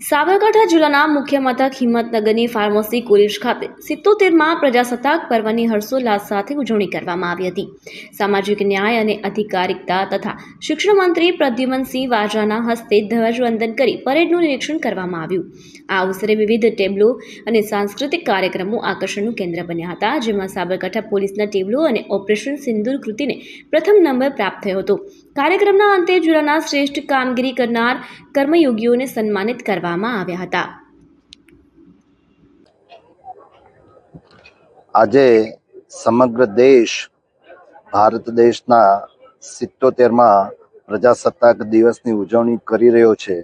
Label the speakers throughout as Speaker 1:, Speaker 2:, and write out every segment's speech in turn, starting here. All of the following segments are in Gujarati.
Speaker 1: સાબરકાંઠા જિલ્લાના મુખ્ય મથક હિંમતનગરની ફાર્મસી કોલેજ ખાતે 77માં પ્રજાસત્તાક પર્વની હર્ષોલ્લાસ સાથે ઉજવણી કરવામાં આવી હતી। સામાજિક ન્યાય અને અધિકારિતા તથા શિક્ષણ મંત્રી પ્રદ્યુમનસિંહ વાજાના હસ્તે ધ્વજવંદન કરી પરેડનું નિરીક્ષણ કરવામાં આવ્યું। આ અવસરે વિવિધ ટેબ્લો અને સાંસ્કૃતિક કાર્યક્રમો આકર્ષણનું કેન્દ્ર બન્યા હતા, જેમાં સાબરકાંઠા પોલીસના ટેબ્લો અને ઓપરેશન સિંદૂર કૃતિને પ્રથમ નંબર પ્રાપ્ત થયો હતો। કાર્યક્રમના અંતે જિલ્લાના શ્રેષ્ઠ કામગીરી કરનાર કર્મયોગીઓને સન્માનિત કરવામાં આવ્યા હતા।
Speaker 2: આજે સમગ્ર દેશ ભારત દેશના 77માં પ્રજાસત્તાક દિવસની ઉજવણી કરી રહ્યો છે,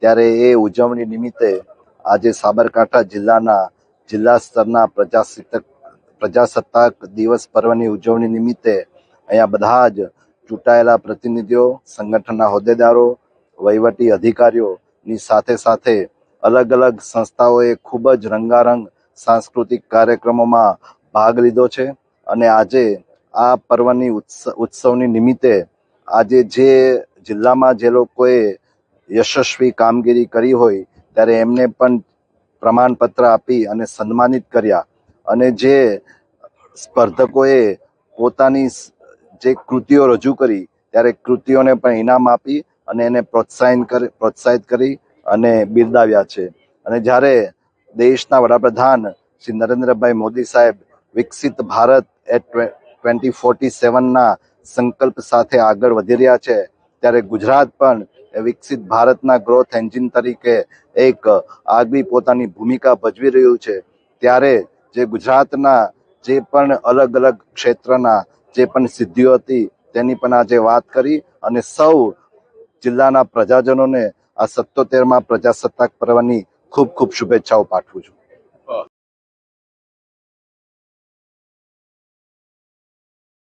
Speaker 2: ત્યારે એ ઉજવણી નિમિત્તે આજે સાબરકાંઠા જિલ્લાના જિલ્લા સ્તરના પ્રજાસત્તાક દિવસ પર્વની ઉજવણી નિમિત્તે અહીંયા બધા જ ચૂંટાયેલા પ્રતિનિધિઓ, સંગઠનના હોદ્દેદારો, વહીવટી અધિકારીઓની સાથે સાથે અલગ અલગ સંસ્થાઓએ ખૂબ જ રંગારંગ સાંસ્કૃતિક કાર્યક્રમોમાં ભાગ લીધો છે। અને આજે આ પર્વની ઉત્સવની નિમિત્તે આજે જે જિલ્લામાં જે લોકોએ યશસ્વી કામગીરી કરી હોય ત્યારે એમને પણ પ્રમાણપત્ર આપી અને સન્માનિત કર્યા। અને જે સ્પર્ધકોએ પોતાની જે કૃતિઓ રજૂ કરી ત્યારે કૃતિઓને પણ ઇનામ આપી અને એને પ્રોત્સાહિત કરી અને બિરદાવ્યા છે। અને જ્યારે દેશના વડાપ્રધાન શ્રી નરેન્દ્રભાઈ મોદી સાહેબ વિકસિત ભારત એટ 2047ના સંકલ્પ સાથે આગળ વધી રહ્યા છે, ત્યારે ગુજરાત પણ વિકસિત ભારતના ગ્રોથ એન્જિન તરીકે એક આગવી પોતાની ભૂમિકા ભજવી રહ્યું છે। ત્યારે જે ગુજરાતના જે પણ અલગ અલગ ક્ષેત્રના જે પણ સિદ્ધિઓ હતી તેની પણ આજે વાત કરી અને સૌ જિલ્લાના પ્રજાજનોને આ 77માં પ્રજાસત્તાક પર્વની ખૂબ ખૂબ શુભેચ્છાઓ પાઠવું છું।